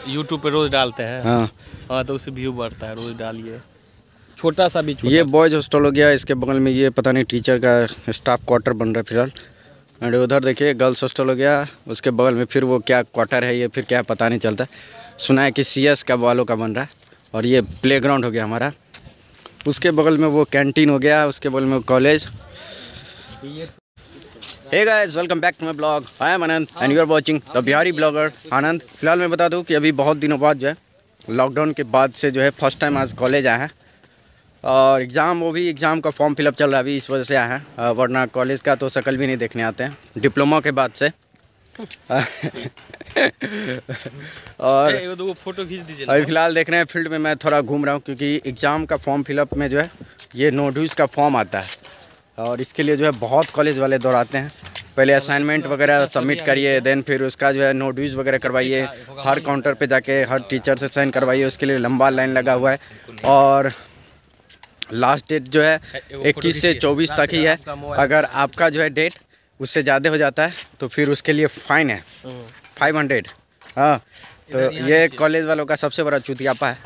YouTube पे रोज डालते हैं। हाँ हाँ, तो उससे व्यू बढ़ता है, रोज डालिए। छोटा सा भी ये बॉयज़ हॉस्टल हो गया। इसके बगल में ये पता नहीं टीचर का स्टाफ क्वार्टर बन रहा है फिलहाल। एंड उधर देखिए गर्ल्स हॉस्टल हो गया। उसके बगल में फिर वो क्या क्वार्टर है, ये फिर क्या पता नहीं चलता। सुना है कि CS का वालों का बन रहा है। और ये प्लेग्राउंड हो गया हमारा। उसके बगल में वो कैंटीन हो गया। उसके बगल में college. Hey guys, welcome back to my blog. I am Anand and you are watching the Bihari blogger Anand. फिलहाल मैं बता दूं कि अभी बहुत दिनों बाद जो है लॉकडाउन के बाद से जो है फर्स्ट टाइम आज कॉलेज आए हैं। और एग्ज़ाम का फॉर्म फिलअप चल रहा है अभी, इस वजह से आए हैं। वरना कॉलेज का तो शक्ल भी नहीं देखने आते हैं डिप्लोमा के बाद से। और वो फोटो खींच दीजिए। अभी फ़िलहाल देख रहे हैं फील्ड में मैं थोड़ा घूम रहा हूँ, क्योंकि एग्ज़ाम का फॉर्म फिलअप में जो है ये नोड्यूज़ का फॉर्म आता है। और इसके लिए जो है बहुत कॉलेज वाले दौड़ाते हैं। पहले असाइनमेंट वगैरह सबमिट करिए, देन फिर उसका जो है नोड्यूज़ वगैरह करवाइए, हर काउंटर पे जाके हर टीचर से साइन करवाइए। उसके लिए लंबा लाइन लगा हुआ है। और लास्ट डेट जो है 21 से 24 तक ही है। अगर आपका जो है डेट उससे ज़्यादा हो जाता है तो फिर उसके लिए फ़ाइन है 500। हाँ, तो ये कॉलेज वालों का सबसे बड़ा चुतियापा है।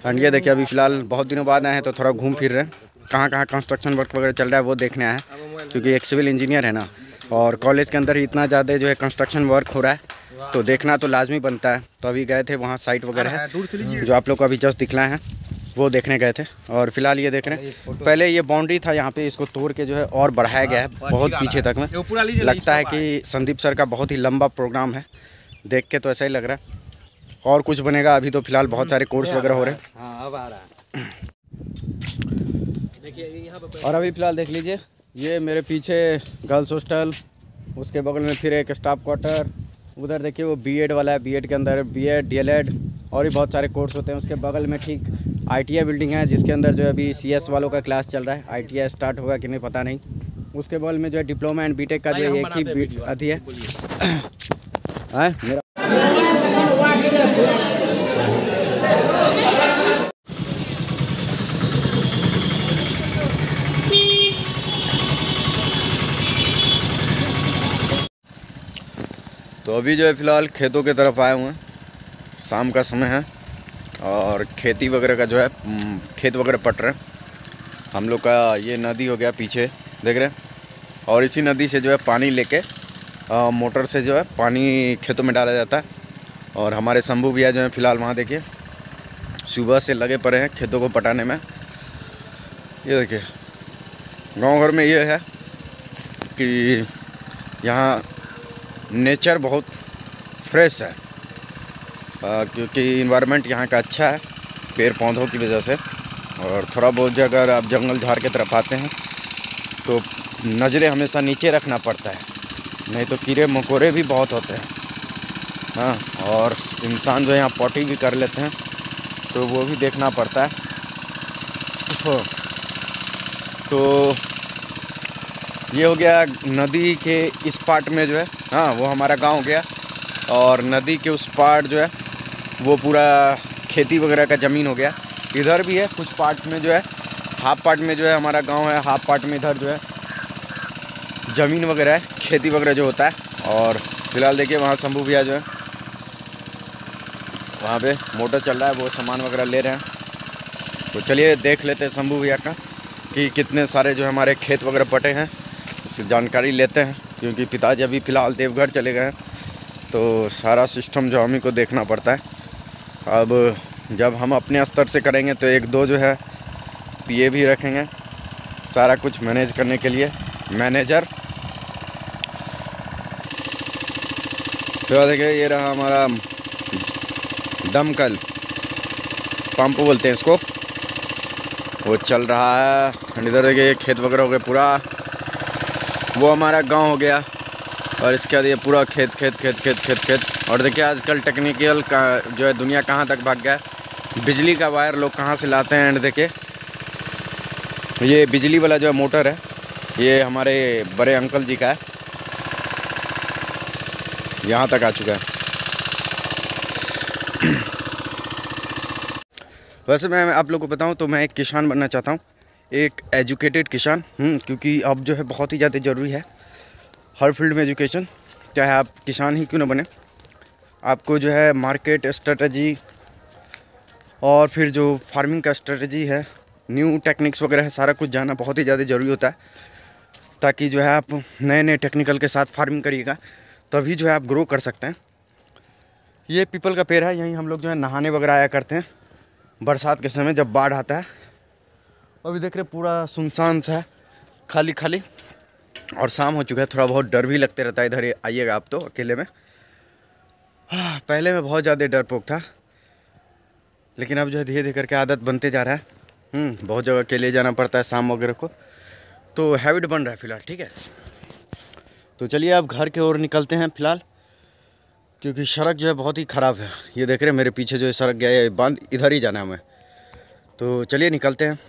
एंड ये देखिए अभी फ़िलहाल बहुत दिनों बाद आए हैं तो थोड़ा घूम फिर रहे हैं। कहाँ कहाँ कंस्ट्रक्शन वर्क वगैरह चल रहा है वो देखने आए हैं, क्योंकि एक सिविल इंजीनियर है ना, और कॉलेज के अंदर ही इतना ज़्यादा जो है कंस्ट्रक्शन वर्क हो रहा है तो देखना तो लाजमी बनता है। तो अभी गए थे वहाँ, साइट वगैरह है जो आप लोग को अभी जस्ट दिखलाए हैं, वो देखने गए थे। और फिलहाल ये देख रहे हैं, पहले ये बाउंड्री था यहाँ पे, इसको तोड़ के जो है और बढ़ाया गया है बहुत पीछे तक में। लगता है कि संदीप सर का बहुत ही लंबा प्रोग्राम है, देख के तो ऐसा ही लग रहा है। और कुछ बनेगा, अभी तो फिलहाल बहुत सारे कोर्स वगैरह हो रहे हैं। और अभी फ़िलहाल देख लीजिए, ये मेरे पीछे गर्ल्स हॉस्टल, उसके बगल में फिर एक स्टाफ क्वार्टर, उधर देखिए वो B.Ed वाला है, B.Ed के अंदर B.Ed DL.Ed और भी बहुत सारे कोर्स होते हैं। उसके बगल में ठीक ITI बिल्डिंग है, जिसके अंदर जो है अभी CS वालों का क्लास चल रहा है। ITI स्टार्ट होगा कि नहीं पता नहीं। उसके बगल में जो है डिप्लोमा एंड B.Tech का जो है एक ही अथी है। मेरा तो अभी जो है फ़िलहाल खेतों की तरफ आए हुए हैं। शाम का समय है और खेती वगैरह का जो है खेत वगैरह पट रहे हैं। हम लोग का ये नदी हो गया पीछे, देख रहे हैं। और इसी नदी से जो है पानी लेके मोटर से जो है पानी खेतों में डाला जाता है। और हमारे शंभू भैया जो है फ़िलहाल वहाँ देखिए सुबह से लगे पड़े हैं खेतों को पटाने में। ये देखिए गांव घर में ये है कि यहाँ नेचर बहुत फ्रेश है, क्योंकि इन्वायरमेंट यहाँ का अच्छा है पेड़ पौधों की वजह से। और थोड़ा बहुत जो अगर आप जंगल झाड़ के तरफ आते हैं तो नज़रें हमेशा नीचे रखना पड़ता है, नहीं तो कीड़े मकोड़े भी बहुत होते हैं। हाँ, और इंसान जो यहाँ पॉटी भी कर लेते हैं तो वो भी देखना पड़ता है। तो ये हो गया नदी के इस पार्ट में जो है, हाँ वो हमारा गांव हो गया। और नदी के उस पार्ट जो है वो पूरा खेती वगैरह का ज़मीन हो गया। इधर भी है कुछ पार्ट में जो है, हाफ पार्ट में जो है हमारा गांव है, हाफ पार्ट में इधर जो है ज़मीन वगैरह है, खेती वगैरह जो होता है। और फिलहाल देखिए वहाँ शंभू भैया जो है वहाँ पे मोटर चल रहा है, वो सामान वगैरह ले रहे हैं। तो चलिए देख लेते हैं शंभू भैया का कि कितने सारे जो हमारे खेत वगैरह पटे हैं, उससे जानकारी लेते हैं। क्योंकि पिताजी अभी फ़िलहाल देवघर चले गए हैं तो सारा सिस्टम जो हमें को देखना पड़ता है। अब जब हम अपने स्तर से करेंगे तो एक दो जो है PA भी रखेंगे सारा कुछ मैनेज करने के लिए, मैनेजर। तो देखिए ये रहा हमारा दमकल पंप बोलते हैं इसको, वो चल रहा है। इधर देखिए खेत वगैरह हो गए पूरा, वो हमारा गांव हो गया। और इसके बाद ये पूरा खेत खेत खेत खेत खेत खेत। और देखिए आजकल टेक्निकल का जो है दुनिया कहाँ तक भाग गया है, बिजली का वायर लोग कहाँ से लाते हैं। एंड देखिए ये बिजली वाला जो है मोटर है, ये हमारे बड़े अंकल जी का है, यहाँ तक आ चुका है। वैसे मैं आप लोग को बताऊं तो मैं एक किसान बनना चाहता हूं, एक एजुकेटेड किसान। क्योंकि अब जो है बहुत ही ज़्यादा ज़रूरी है हर फील्ड में एजुकेशन, चाहे आप किसान ही क्यों ना बने। आपको जो है मार्केट स्ट्रेटजी और फिर जो फार्मिंग का स्ट्रेटजी है, न्यू टेक्निक्स वगैरह है, सारा कुछ जानना बहुत ही ज़्यादा ज़रूरी होता है, ताकि जो है आप नए नए टेक्निकल के साथ फार्मिंग करिएगा तभी जो है आप ग्रो कर सकते हैं। ये पीपल का पेड़ है, यहीं हम लोग जो है नहाने वगैरह आया करते हैं बरसात के समय जब बाढ़ आता है। अभी देख रहे पूरा सुनसान सा है, खाली खाली, और शाम हो चुका है, थोड़ा बहुत डर भी लगते रहता है इधर आइएगा आप तो अकेले में। पहले में बहुत ज़्यादा डरपोक था, लेकिन अब जो है धीरे धीरे करके आदत बनते जा रहा है। बहुत जगह अकेले जाना पड़ता है शाम वगैरह को, तो हैबिट बन रहा है फ़िलहाल। ठीक है, तो चलिए अब घर की ओर निकलते हैं फ़िलहाल, क्योंकि सड़क जो है बहुत ही ख़राब है। ये देख रहे हैं मेरे पीछे जो है सड़क गया है, बांध इधर ही जाना है हमें, तो चलिए निकलते हैं।